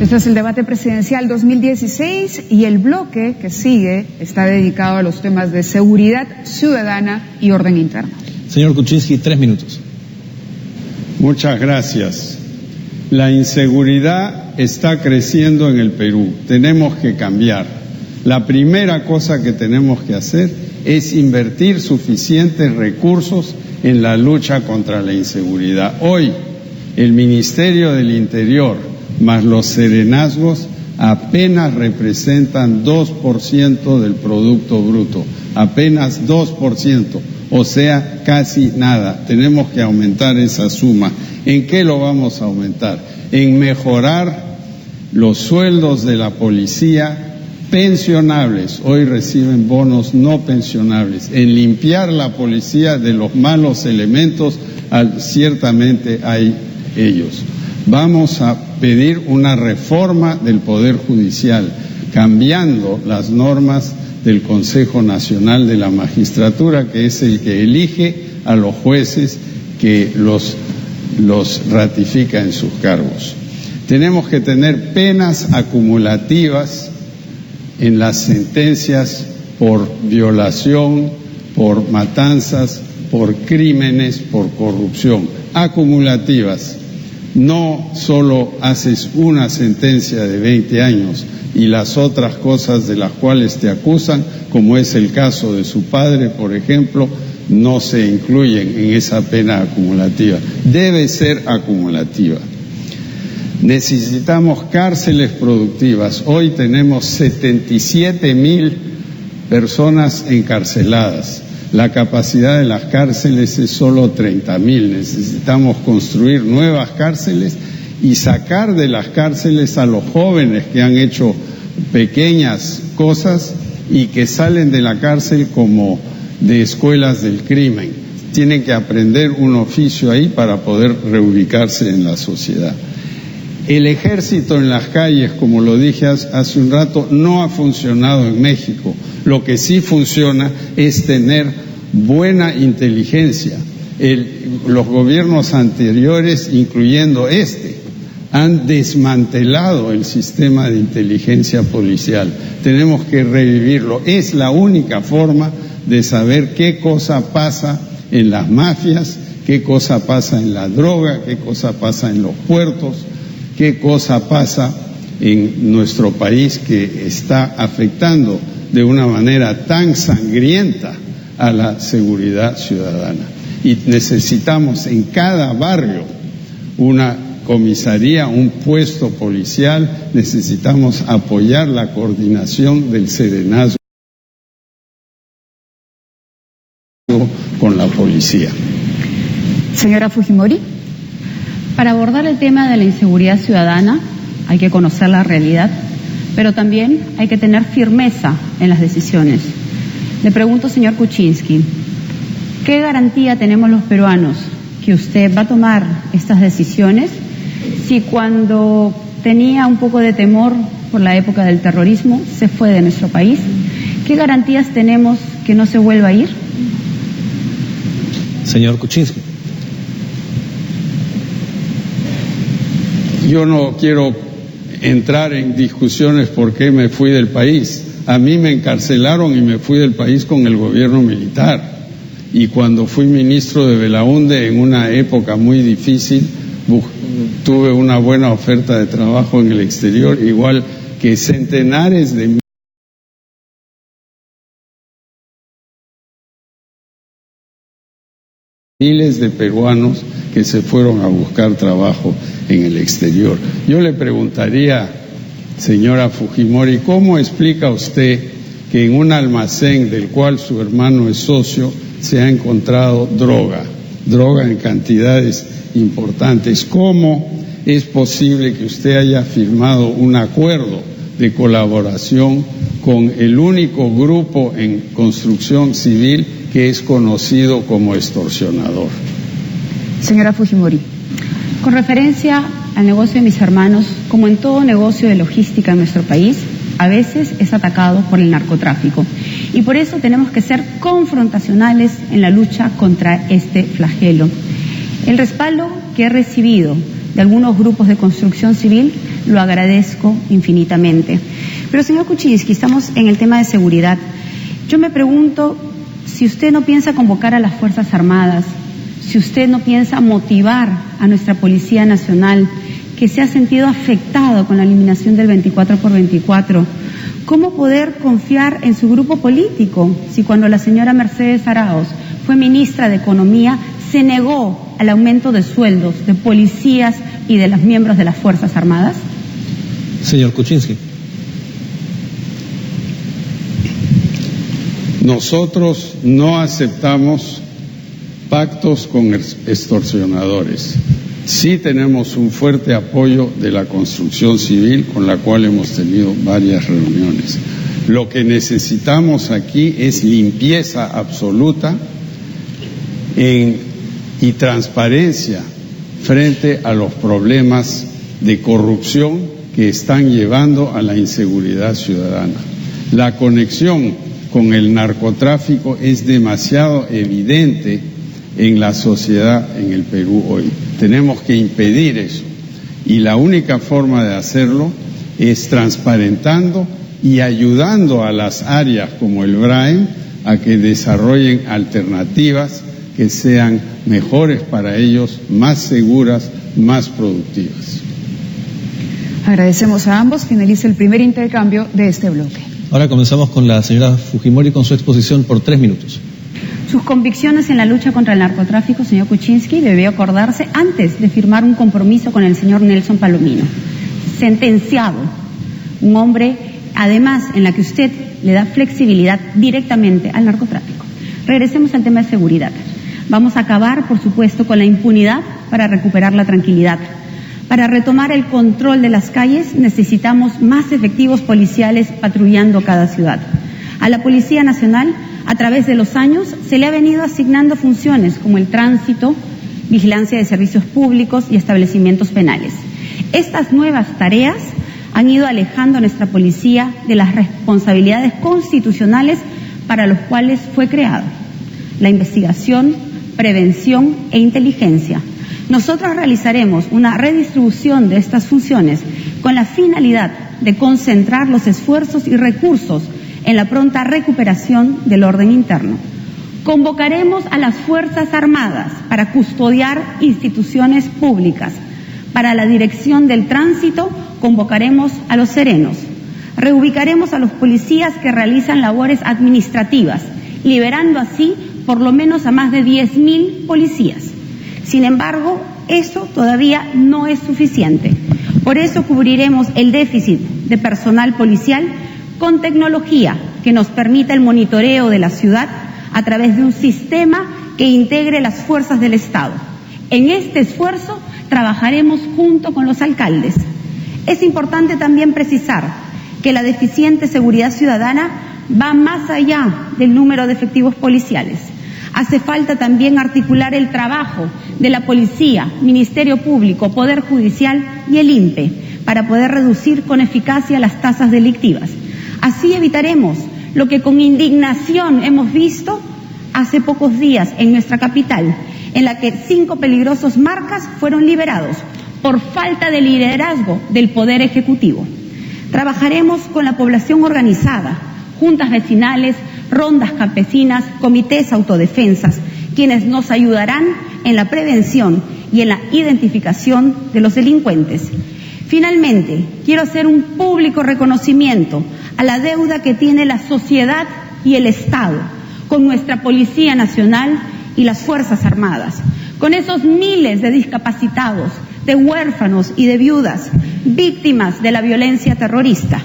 Este es el debate presidencial 2016 y el bloque que sigue está dedicado a los temas de seguridad ciudadana y orden interno. Señor Kuczynski, 3 minutos. Muchas gracias. La inseguridad está creciendo en el Perú. Tenemos que cambiar. La primera cosa que tenemos que hacer es invertir suficientes recursos en la lucha contra la inseguridad. Hoy, el Ministerio del Interior más los serenazgos apenas representan 2% del Producto Bruto, apenas 2%, o sea, casi nada. Tenemos que aumentar esa suma. ¿En qué lo vamos a aumentar? En mejorar los sueldos de la policía pensionables, hoy reciben bonos no pensionables, en limpiar la policía de los malos elementos, ciertamente hay ellos. Vamos a pedir una reforma del Poder Judicial, cambiando las normas del Consejo Nacional de la Magistratura, que es el que elige a los jueces que los ratifica en sus cargos. Tenemos que tener penas acumulativas en las sentencias por violación, por matanzas, por crímenes, por corrupción, acumulativas. No solo haces una sentencia de 20 años y las otras cosas de las cuales te acusan, como es el caso de su padre, por ejemplo, no se incluyen en esa pena acumulativa. Debe ser acumulativa. Necesitamos cárceles productivas. Hoy tenemos 77.000 personas encarceladas. La capacidad de las cárceles es solo 30.000. Necesitamos construir nuevas cárceles y sacar de las cárceles a los jóvenes que han hecho pequeñas cosas y que salen de la cárcel como de escuelas del crimen. Tienen que aprender un oficio ahí para poder reubicarse en la sociedad. El ejército en las calles, como lo dije hace un rato, no ha funcionado en México. Lo que sí funciona es tener buena inteligencia. Los gobiernos anteriores, incluyendo han desmantelado el sistema de inteligencia policial. Tenemos que revivirlo. Es la única forma de saber qué cosa pasa en las mafias, qué cosa pasa en la droga, qué cosa pasa en los puertos, qué cosa pasa en nuestro país que está afectando de una manera tan sangrienta a la seguridad ciudadana. Y necesitamos en cada barrio una comisaría, un puesto policial, necesitamos apoyar la coordinación del serenazgo con la policía. Señora Fujimori. Para abordar el tema de la inseguridad ciudadana hay que conocer la realidad, pero también hay que tener firmeza en las decisiones. Le pregunto, señor Kuczynski, ¿qué garantía tenemos los peruanos que usted va a tomar estas decisiones si cuando tenía un poco de temor por la época del terrorismo se fue de nuestro país? ¿Qué garantías tenemos que no se vuelva a ir? Señor Kuczynski. Yo no quiero entrar en discusiones por qué me fui del país. A mí me encarcelaron y me fui del país con el gobierno militar. Y cuando fui ministro de Belaunde, en una época muy difícil, tuve una buena oferta de trabajo en el exterior, igual que centenares de miles de peruanos que se fueron a buscar trabajo en el exterior. Yo le preguntaría, señora Fujimori, ¿cómo explica usted que en un almacén del cual su hermano es socio se ha encontrado droga en cantidades importantes? ¿Cómo es posible que usted haya firmado un acuerdo de colaboración con el único grupo en construcción civil que es conocido como extorsionador? Señora Fujimori. Con referencia al negocio de mis hermanos, como en todo negocio de logística en nuestro país, a veces es atacado por el narcotráfico. Y por eso tenemos que ser confrontacionales en la lucha contra este flagelo. El respaldo que he recibido de algunos grupos de construcción civil lo agradezco infinitamente. Pero señor Kuczynski, estamos en el tema de seguridad. Yo me pregunto si usted no piensa convocar a las Fuerzas Armadas, si usted no piensa motivar a nuestra Policía Nacional, que se ha sentido afectado con la eliminación del 24x24, ¿cómo poder confiar en su grupo político si cuando la señora Mercedes Arauz fue ministra de Economía se negó al aumento de sueldos de policías y de los miembros de las Fuerzas Armadas? Señor Kuczynski. Nosotros no aceptamos pactos con extorsionadores. Sí tenemos un fuerte apoyo de la construcción civil con la cual hemos tenido varias reuniones. Lo que necesitamos aquí es limpieza absoluta y transparencia frente a los problemas de corrupción que están llevando a la inseguridad ciudadana. La conexión con el narcotráfico es demasiado evidente en la sociedad en el Perú hoy. Tenemos que impedir eso y la única forma de hacerlo es transparentando y ayudando a las áreas como el BRAEM a que desarrollen alternativas que sean mejores para ellos, más seguras, más productivas. Agradecemos a ambos. Finaliza el primer intercambio de este bloque. Ahora comenzamos con la señora Fujimori con su exposición por 3 minutos. Sus convicciones en la lucha contra el narcotráfico, señor Kuczynski, debió acordarse antes de firmar un compromiso con el señor Nelson Palomino, sentenciado, un hombre, además, en la que usted le da flexibilidad directamente al narcotráfico. Regresemos al tema de seguridad. Vamos a acabar, por supuesto, con la impunidad para recuperar la tranquilidad. Para retomar el control de las calles necesitamos más efectivos policiales patrullando cada ciudad. A la Policía Nacional, a través de los años, se le ha venido asignando funciones como el tránsito, vigilancia de servicios públicos y establecimientos penales. Estas nuevas tareas han ido alejando a nuestra policía de las responsabilidades constitucionales para los cuales fue creado: la investigación, prevención e inteligencia. Nosotros realizaremos una redistribución de estas funciones con la finalidad de concentrar los esfuerzos y recursos en la pronta recuperación del orden interno. Convocaremos a las Fuerzas Armadas para custodiar instituciones públicas. Para la dirección del tránsito convocaremos a los serenos. Reubicaremos a los policías que realizan labores administrativas, liberando así por lo menos a más de 10.000 policías. Sin embargo, eso todavía no es suficiente. Por eso cubriremos el déficit de personal policial con tecnología que nos permita el monitoreo de la ciudad a través de un sistema que integre las fuerzas del Estado. En este esfuerzo trabajaremos junto con los alcaldes. Es importante también precisar que la deficiente seguridad ciudadana va más allá del número de efectivos policiales. Hace falta también articular el trabajo de la policía, Ministerio Público, Poder Judicial y el INPE para poder reducir con eficacia las tasas delictivas. Así evitaremos lo que con indignación hemos visto hace pocos días en nuestra capital, en la que 5 peligrosos marcas fueron liberados por falta de liderazgo del Poder Ejecutivo. Trabajaremos con la población organizada, juntas vecinales, rondas campesinas, comités autodefensas, quienes nos ayudarán en la prevención y en la identificación de los delincuentes. Finalmente, quiero hacer un público reconocimiento a la deuda que tiene la sociedad y el Estado con nuestra Policía Nacional y las Fuerzas Armadas, con esos miles de discapacitados, de huérfanos y de viudas, víctimas de la violencia terrorista.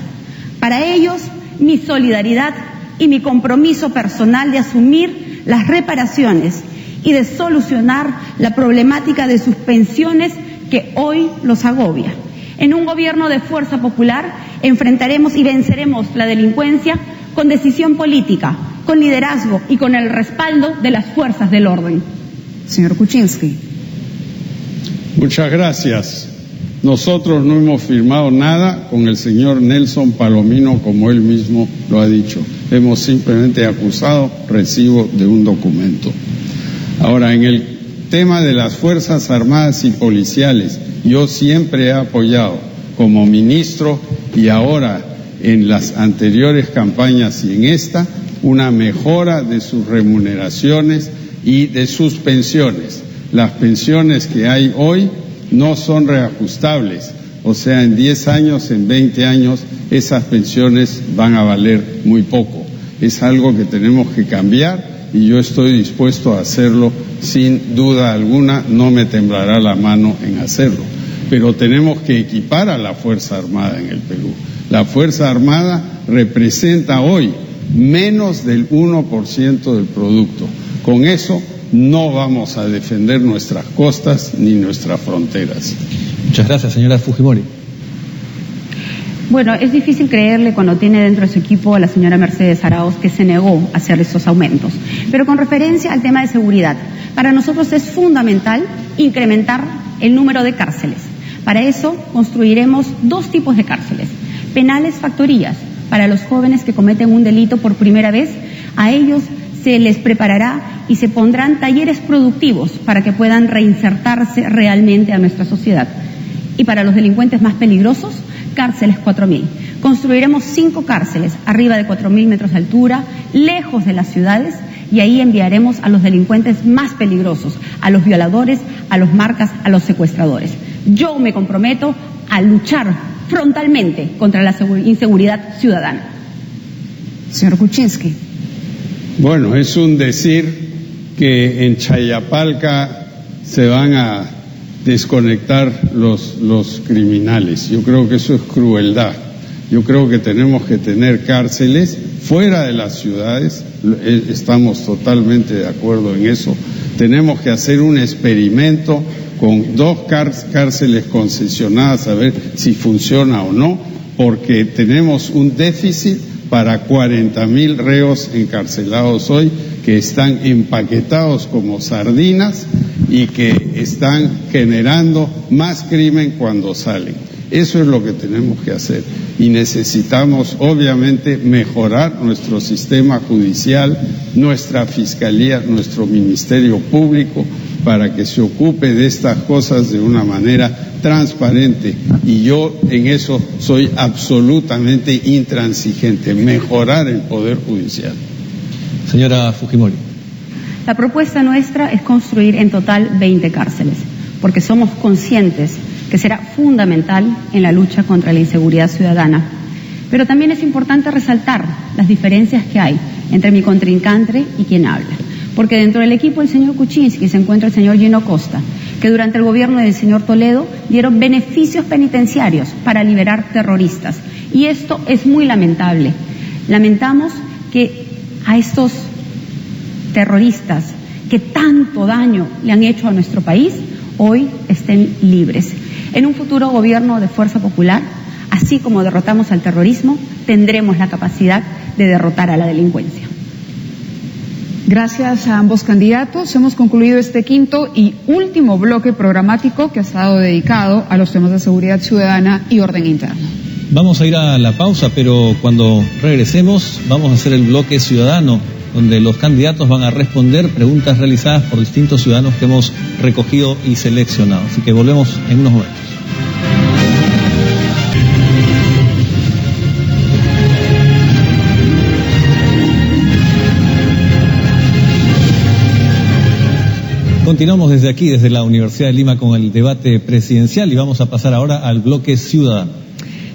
Para ellos, mi solidaridad y mi compromiso personal de asumir las reparaciones y de solucionar la problemática de sus pensiones que hoy los agobia. En un gobierno de fuerza popular enfrentaremos y venceremos la delincuencia con decisión política, con liderazgo y con el respaldo de las fuerzas del orden. Señor Kuczynski. Muchas gracias. Nosotros no hemos firmado nada con el señor Nelson Palomino, como él mismo lo ha dicho. Hemos simplemente acusado recibo de un documento. Ahora, en el tema de las Fuerzas Armadas y Policiales, yo siempre he apoyado como ministro y ahora en las anteriores campañas y en esta, una mejora de sus remuneraciones y de sus pensiones. Las pensiones que hay hoy no son reajustables, o sea, en 10 años, en 20 años, esas pensiones van a valer muy poco. Es algo que tenemos que cambiar y yo estoy dispuesto a hacerlo sin duda alguna, no me temblará la mano en hacerlo. Pero tenemos que equipar a la Fuerza Armada en el Perú. La Fuerza Armada representa hoy menos del 1% del producto. Con eso no vamos a defender nuestras costas ni nuestras fronteras. Muchas gracias, señora Fujimori. Bueno, es difícil creerle cuando tiene dentro de su equipo a la señora Mercedes Arauz, que se negó a hacer esos aumentos. Pero con referencia al tema de seguridad, para nosotros es fundamental incrementar el número de cárceles. Para eso construiremos 2 tipos de cárceles. Penales factorías, para los jóvenes que cometen un delito por primera vez, a ellos se les preparará y se pondrán talleres productivos para que puedan reinsertarse realmente a nuestra sociedad. Y para los delincuentes más peligrosos, cárceles 4.000. Construiremos 5 cárceles arriba de 4.000 metros de altura, lejos de las ciudades, y ahí enviaremos a los delincuentes más peligrosos, a los violadores, a los marcas, a los secuestradores. Yo me comprometo a luchar frontalmente contra la inseguridad ciudadana. Señor Kuczynski. Bueno, es un decir que en Chayapalca se van a desconectar los criminales. Yo creo que eso es crueldad. Yo creo que tenemos que tener cárceles fuera de las ciudades, estamos totalmente de acuerdo en eso. Tenemos que hacer un experimento con 2 cárceles concesionadas a ver si funciona o no, porque tenemos un déficit para 40.000 reos encarcelados hoy que están empaquetados como sardinas y que están generando más crimen cuando salen. Eso es lo que tenemos que hacer y necesitamos obviamente mejorar nuestro sistema judicial, nuestra fiscalía, nuestro ministerio público para que se ocupe de estas cosas de una manera transparente y yo en eso soy absolutamente intransigente, mejorar el Poder Judicial. Señora Fujimori. La propuesta nuestra es construir en total 20 cárceles, porque somos conscientes que será fundamental en la lucha contra la inseguridad ciudadana. Pero también es importante resaltar las diferencias que hay entre mi contrincante y quien habla. Porque dentro del equipo del señor Kuczynski se encuentra el señor Gino Costa, que durante el gobierno del señor Toledo dieron beneficios penitenciarios para liberar terroristas. Y esto es muy lamentable. Lamentamos que a estos terroristas que tanto daño le han hecho a nuestro país, hoy estén libres. En un futuro gobierno de Fuerza Popular, así como derrotamos al terrorismo, tendremos la capacidad de derrotar a la delincuencia. Gracias a ambos candidatos. Hemos concluido este quinto y último bloque programático que ha estado dedicado a los temas de seguridad ciudadana y orden interno. Vamos a ir a la pausa, pero cuando regresemos vamos a hacer el bloque ciudadano, donde los candidatos van a responder preguntas realizadas por distintos ciudadanos que hemos recogido y seleccionado. Así que volvemos en unos momentos. Continuamos desde aquí, desde la Universidad de Lima, con el debate presidencial y vamos a pasar ahora al bloque ciudadano.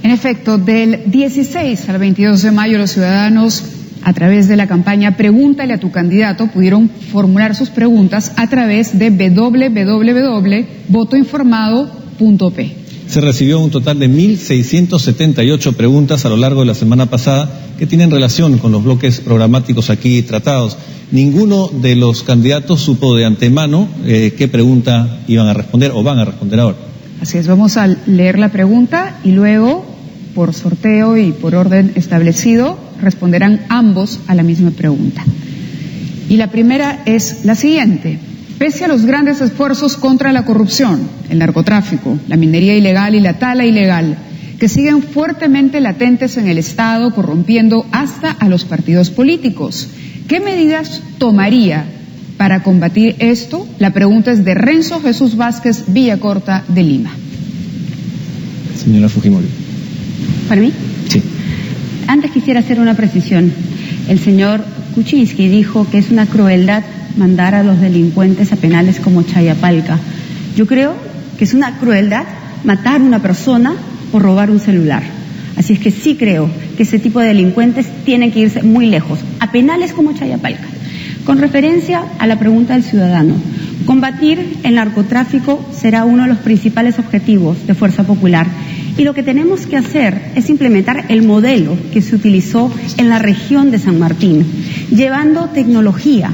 En efecto, del 16 al 22 de mayo los ciudadanos, a través de la campaña Pregúntale a tu candidato, pudieron formular sus preguntas a través de www.votoinformado.p. Se recibió un total de 1.678 preguntas a lo largo de la semana pasada que tienen relación con los bloques programáticos aquí tratados. Ninguno de los candidatos supo de antemano qué pregunta iban a responder o van a responder ahora. Así es, vamos a leer la pregunta y luego, por sorteo y por orden establecido, responderán ambos a la misma pregunta. Y la primera es la siguiente. Pese a los grandes esfuerzos contra la corrupción, el narcotráfico, la minería ilegal y la tala ilegal, que siguen fuertemente latentes en el Estado, corrompiendo hasta a los partidos políticos, ¿qué medidas tomaría para combatir esto? La pregunta es de Renzo Jesús Vázquez Villacorta de Lima. señora Fujimori. ¿Para mí? Sí. Antes quisiera hacer una precisión. El señor Kuczynski dijo que es una crueldad mandar a los delincuentes a penales como Chayapalca. Yo creo que es una crueldad matar a una persona por robar un celular. Así es que sí creo que ese tipo de delincuentes tienen que irse muy lejos, a penales como Chayapalca. Con referencia a la pregunta del ciudadano, combatir el narcotráfico será uno de los principales objetivos de Fuerza Popular. Y lo que tenemos que hacer es implementar el modelo que se utilizó en la región de San Martín, llevando tecnología,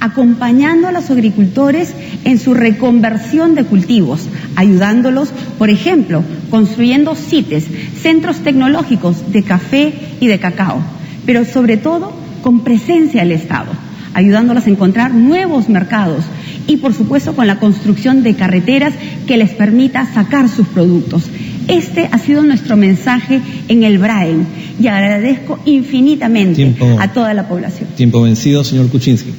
acompañando a los agricultores en su reconversión de cultivos, ayudándolos, por ejemplo, construyendo CITES, centros tecnológicos de café y de cacao, pero sobre todo con presencia del Estado, ayudándolos a encontrar nuevos mercados y, por supuesto, con la construcción de carreteras que les permita sacar sus productos. Este ha sido nuestro mensaje en el Brain y agradezco infinitamente a toda la población. Tiempo vencido, señor Kuczynski.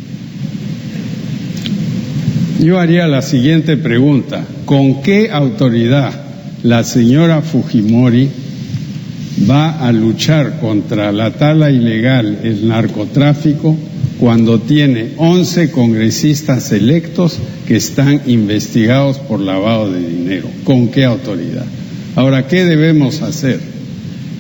Yo haría la siguiente pregunta. ¿Con qué autoridad la señora Fujimori va a luchar contra la tala ilegal, el narcotráfico, cuando tiene 11 congresistas electos que están investigados por lavado de dinero? ¿Con qué autoridad? Ahora, ¿qué debemos hacer?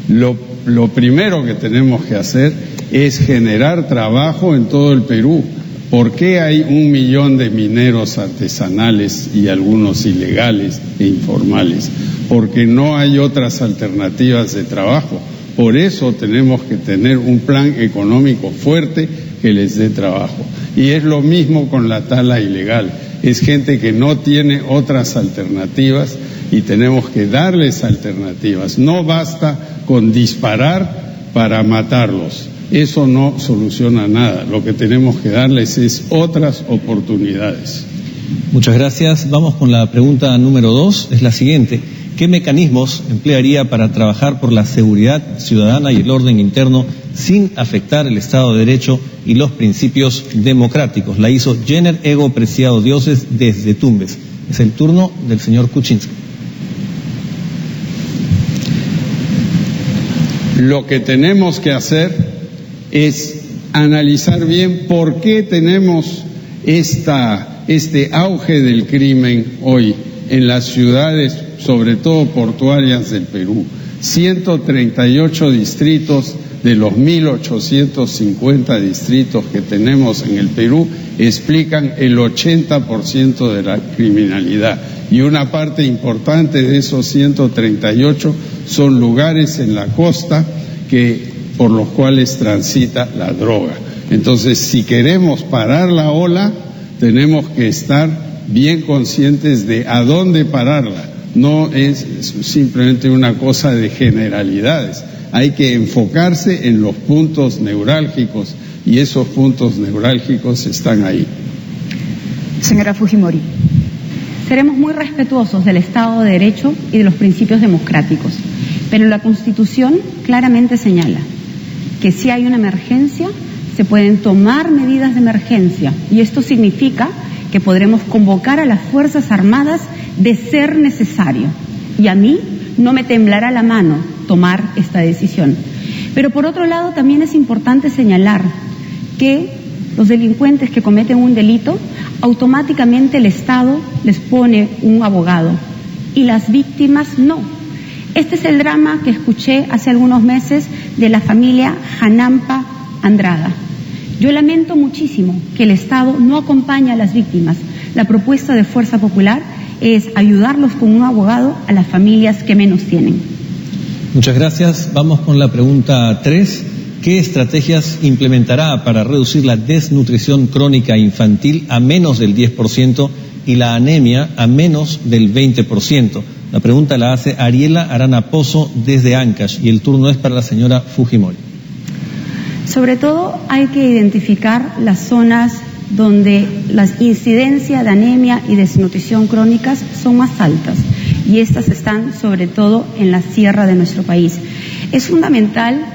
Lo primero que tenemos que hacer es generar trabajo en todo el Perú. ¿Por qué hay 1 millón de mineros artesanales y algunos ilegales e informales? Porque no hay otras alternativas de trabajo. Por eso tenemos que tener un plan económico fuerte que les dé trabajo. Y es lo mismo con la tala ilegal. Es gente que no tiene otras alternativas y tenemos que darles alternativas. No basta con disparar para matarlos. Eso no soluciona nada. Lo que tenemos que darles es otras oportunidades. Muchas gracias. Vamos con la pregunta número 2. Es la siguiente. ¿Qué mecanismos emplearía para trabajar por la seguridad ciudadana y el orden interno sin afectar el Estado de Derecho y los principios democráticos? La hizo Jenner Ego Preciado Dioses desde Tumbes. Es el turno del señor Kuczynski. Lo que tenemos que hacer es analizar bien por qué tenemos este auge del crimen hoy en las ciudades, sobre todo portuarias del Perú. 138 distritos de los 1.850 distritos que tenemos en el Perú explican el 80% de la criminalidad. Y una parte importante de esos 138 son lugares en la costa por los cuales transita la droga. Entonces, si queremos parar la ola, tenemos que estar bien conscientes de a dónde pararla. No es simplemente una cosa de generalidades. Hay que enfocarse en los puntos neurálgicos y esos puntos neurálgicos están ahí. Señora Fujimori. Seremos muy respetuosos del Estado de Derecho y de los principios democráticos, pero la Constitución claramente señala que si hay una emergencia, se pueden tomar medidas de emergencia, y esto significa que podremos convocar a las Fuerzas Armadas de ser necesario. Y a mí no me temblará la mano tomar esta decisión. Pero por otro lado, también es importante señalar que los delincuentes que cometen un delito, automáticamente el Estado les pone un abogado y las víctimas no. Este es el drama que escuché hace algunos meses de la familia Janampa Andrada. Yo lamento muchísimo que el Estado no acompañe a las víctimas. La propuesta de Fuerza Popular es ayudarlos con un abogado a las familias que menos tienen. Muchas gracias. Vamos con la pregunta 3. ¿Qué estrategias implementará para reducir la desnutrición crónica infantil a menos del 10% y la anemia a menos del 20%? La pregunta la hace Ariela Arana Pozo desde Ancash y el turno es para la señora Fujimori. Sobre todo hay que identificar las zonas donde la incidencia de anemia y desnutrición crónicas son más altas, y estas están sobre todo en la sierra de nuestro país. Es fundamental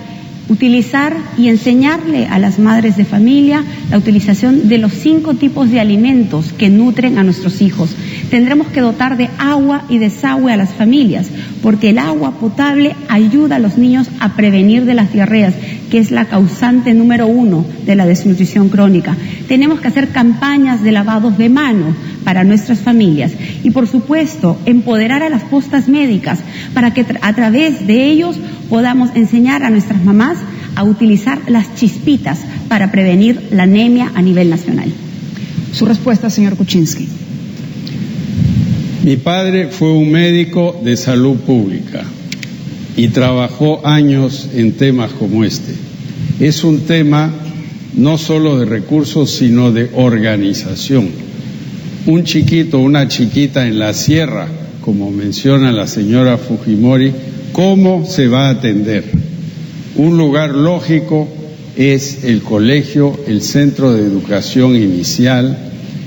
utilizar y enseñarle a las madres de familia la utilización de los 5 tipos de alimentos que nutren a nuestros hijos. Tendremos que dotar de agua y desagüe a las familias, porque el agua potable ayuda a los niños a prevenir de las diarreas, que es la causante número 1 de la desnutrición crónica. Tenemos que hacer campañas de lavados de mano para nuestras familias y, por supuesto, empoderar a las postas médicas para que a través de ellos podamos enseñar a nuestras mamás a utilizar las chispitas para prevenir la anemia a nivel nacional. Su respuesta, señor Kuczynski. Mi padre fue un médico de salud pública y trabajó años en temas como este. Es un tema no solo de recursos, sino de organización. Un chiquito, una chiquita en la sierra, como menciona la señora Fujimori, ¿cómo se va a atender? Un lugar lógico es el colegio, el centro de educación inicial,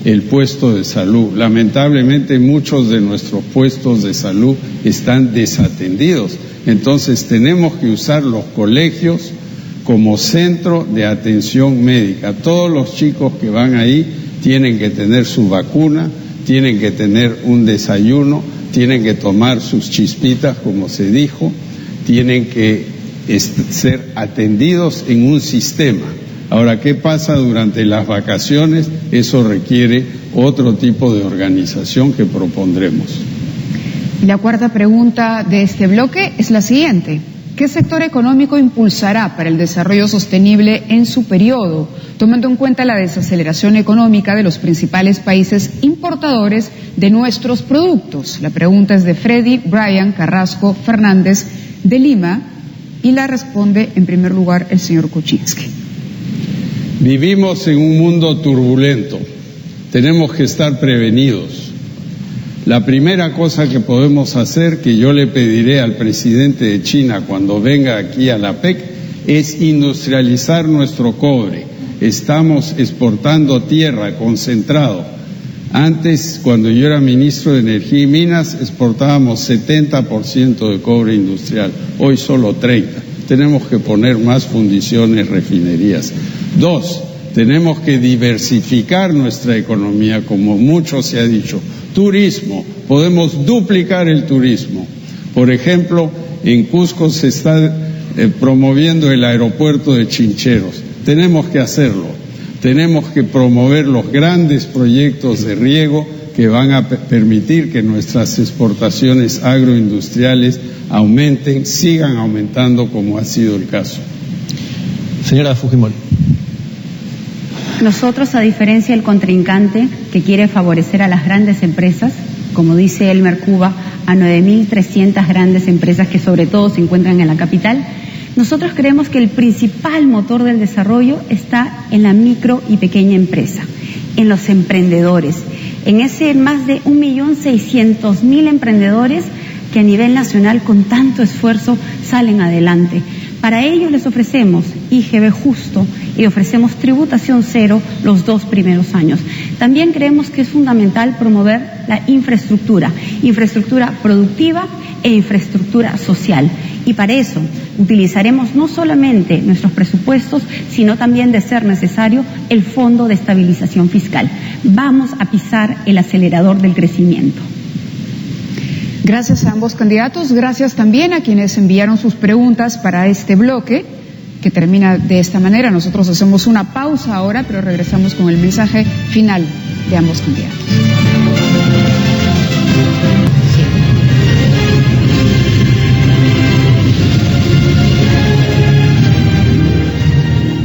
el puesto de salud. Lamentablemente muchos de nuestros puestos de salud están desatendidos. Entonces tenemos que usar los colegios como centro de atención médica. Todos los chicos que van ahí tienen que tener su vacuna, tienen que tener un desayuno, tienen que tomar sus chispitas, como se dijo, tienen que ser atendidos en un sistema. Ahora, ¿qué pasa durante las vacaciones? Eso requiere otro tipo de organización que propondremos. Y la cuarta pregunta de este bloque es la siguiente. ¿Qué sector económico impulsará para el desarrollo sostenible en su periodo, tomando en cuenta la desaceleración económica de los principales países importadores de nuestros productos? La pregunta es de Freddy Brian Carrasco Fernández de Lima y la responde en primer lugar el señor Kuczynski. Vivimos en un mundo turbulento, tenemos que estar prevenidos. La primera cosa que podemos hacer, que yo le pediré al presidente de China cuando venga aquí a la PEC, es industrializar nuestro cobre. Estamos exportando tierra, concentrado. Antes, cuando yo era ministro de Energía y Minas, exportábamos 70% de cobre industrial, hoy solo 30%. Tenemos que poner más fundiciones, refinerías. 2, tenemos que diversificar nuestra economía, como mucho se ha dicho. Turismo, podemos duplicar el turismo. Por ejemplo, en Cusco se está promoviendo el aeropuerto de Chincheros. Tenemos que hacerlo. Tenemos que promover los grandes proyectos de riego que van a permitir que nuestras exportaciones agroindustriales aumenten, sigan aumentando como ha sido el caso. Señora Fujimori. Nosotros, a diferencia del contrincante que quiere favorecer a las grandes empresas, como dice Elmer Cuba, a 9.300 grandes empresas que sobre todo se encuentran en la capital, nosotros creemos que el principal motor del desarrollo está en la micro y pequeña empresa, en los emprendedores, en ese más de 1.600.000 emprendedores que a nivel nacional con tanto esfuerzo salen adelante. Para ellos les ofrecemos IGB justo y ofrecemos tributación cero los 2 primeros años. También creemos que es fundamental promover la infraestructura productiva e infraestructura social. Y para eso utilizaremos no solamente nuestros presupuestos, sino también, de ser necesario, el Fondo de Estabilización Fiscal. Vamos a pisar el acelerador del crecimiento. Gracias a ambos candidatos, gracias también a quienes enviaron sus preguntas para este bloque, que termina de esta manera. Nosotros hacemos una pausa ahora, pero regresamos con el mensaje final de ambos candidatos.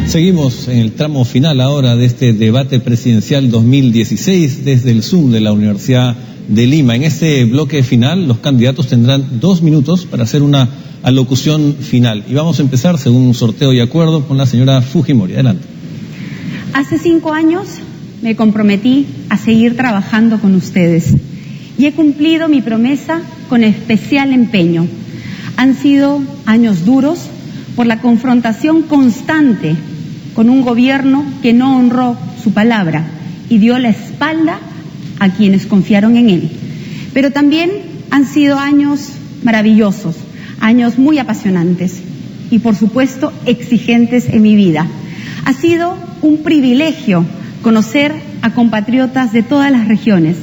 Seguimos en el tramo final ahora de este debate presidencial 2016 desde el Zoom de la Universidad de Lima. En este bloque final los candidatos tendrán 2 minutos para hacer una alocución final. Y vamos a empezar, según un sorteo y acuerdo, con la señora Fujimori. Adelante. Hace 5 años me comprometí a seguir trabajando con ustedes y he cumplido mi promesa con especial empeño. Han sido años duros por la confrontación constante con un gobierno que no honró su palabra y dio la espalda a quienes confiaron en él. Pero también han sido años maravillosos, años muy apasionantes. y, por supuesto, exigentes en mi vida. Ha sido un privilegio conocer a compatriotas de todas las regiones.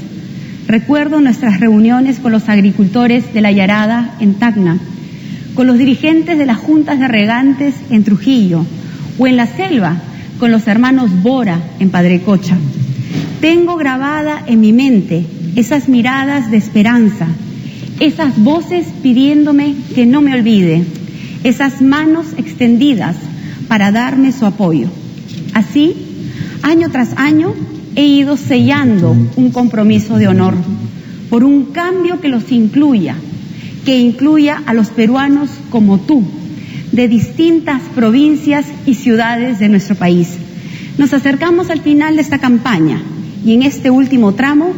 Recuerdo nuestras reuniones con los agricultores de La Yarada en Tacna, con los dirigentes de las juntas de regantes en Trujillo, o en la selva con los hermanos Bora en Padrecocha. Tengo grabada en mi mente esas miradas de esperanza, esas voces pidiéndome que no me olvide, esas manos extendidas para darme su apoyo. Así, año tras año, he ido sellando un compromiso de honor por un cambio que los incluya, que incluya a los peruanos como tú, de distintas provincias y ciudades de nuestro país. Nos acercamos al final de esta campaña y en este último tramo,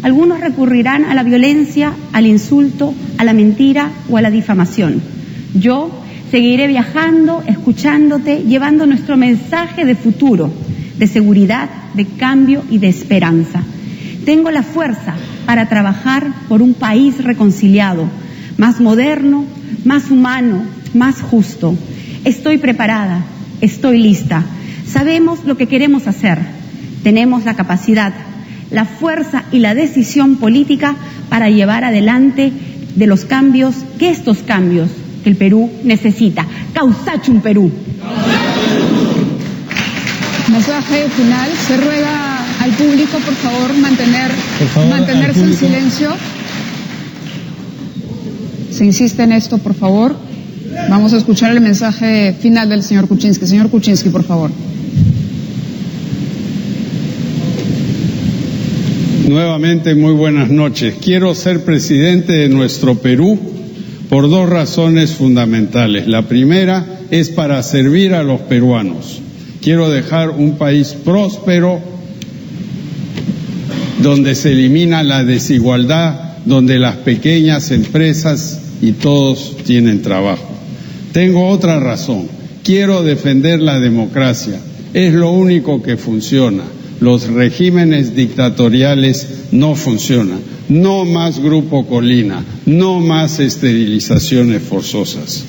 algunos recurrirán a la violencia, al insulto, a la mentira o a la difamación. Yo seguiré viajando, escuchándote, llevando nuestro mensaje de futuro, de seguridad, de cambio y de esperanza. Tengo la fuerza para trabajar por un país reconciliado, más moderno, más humano, más justo. Estoy preparada, estoy lista. Sabemos lo que queremos hacer. Tenemos la capacidad, la fuerza y la decisión política para llevar adelante de los cambios, que estos cambios que el Perú necesita. Causachum Perú. Mensaje final. Se ruega al público, por favor, mantenerse en silencio. Se insiste en esto, por favor. Vamos a escuchar el mensaje final del señor Kuczynski. Señor Kuczynski, por favor. Nuevamente, muy buenas noches. Quiero ser presidente de nuestro Perú por dos razones fundamentales. La primera es para servir a los peruanos. Quiero dejar un país próspero, donde se elimina la desigualdad, donde las pequeñas empresas y todos tienen trabajo. Tengo otra razón. Quiero defender la democracia. Es lo único que funciona. Los regímenes dictatoriales no funcionan. No más Grupo Colina, no más esterilizaciones forzosas.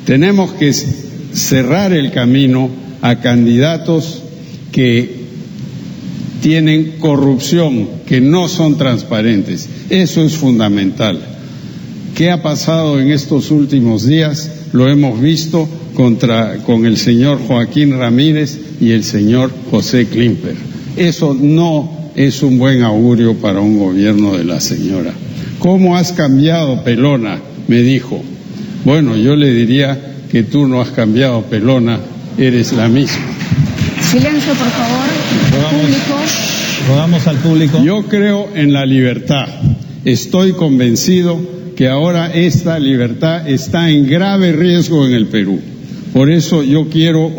Tenemos que cerrar el camino a candidatos que tienen corrupción, que no son transparentes. Eso es fundamental. ¿Qué ha pasado en estos últimos días? Lo hemos visto con el señor Joaquín Ramírez y el señor José Klimper. Eso no es un buen augurio para un gobierno de la señora. ¿Cómo has cambiado, Pelona?, me dijo. Bueno, yo le diría que tú no has cambiado, Pelona, eres la misma. Silencio, por favor. Rogamos al público. Yo creo en la libertad. Estoy convencido que ahora esta libertad está en grave riesgo en el Perú. Por eso yo quiero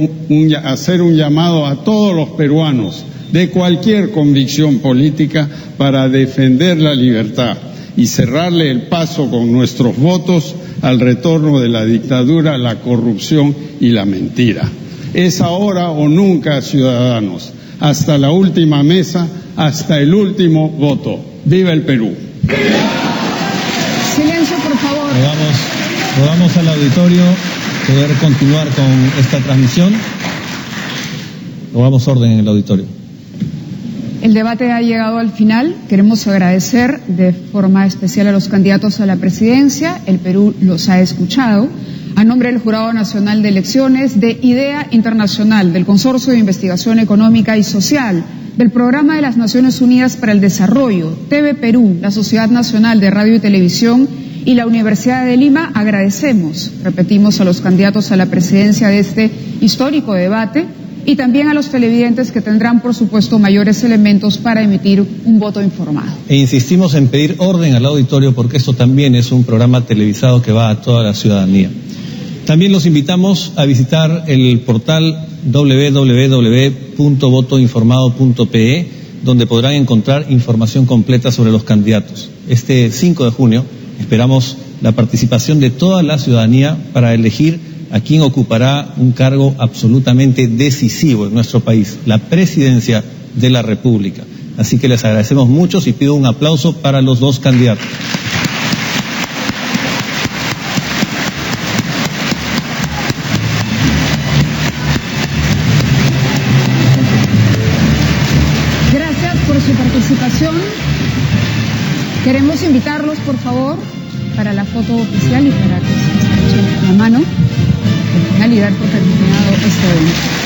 hacer un llamado a todos los peruanos de cualquier convicción política para defender la libertad y cerrarle el paso con nuestros votos al retorno de la dictadura, la corrupción y la mentira. Es ahora o nunca, ciudadanos, hasta la última mesa, hasta el último voto. ¡Viva el Perú! Silencio, por favor. Rogamos al auditorio poder continuar con esta transmisión. Rogamos orden en el auditorio. El debate ha llegado al final. Queremos agradecer de forma especial a los candidatos a la presidencia. El Perú los ha escuchado. A nombre del Jurado Nacional de Elecciones, de IDEA Internacional, del Consorcio de Investigación Económica y Social, del Programa de las Naciones Unidas para el Desarrollo, TV Perú, la Sociedad Nacional de Radio y Televisión y la Universidad de Lima, agradecemos, repetimos, a los candidatos a la presidencia de este histórico debate y también a los televidentes que tendrán, por supuesto, mayores elementos para emitir un voto informado. E insistimos en pedir orden al auditorio porque esto también es un programa televisado que va a toda la ciudadanía. También los invitamos a visitar el portal www.votoinformado.pe, donde podrán encontrar información completa sobre los candidatos. Este 5 de junio esperamos la participación de toda la ciudadanía para elegir a quien ocupará un cargo absolutamente decisivo en nuestro país, la presidencia de la República. Así que les agradecemos mucho y pido un aplauso para los dos candidatos. su participación. Queremos invitarlos, por favor, para la foto oficial y para que se estrechen la mano al final y dar por terminado este evento.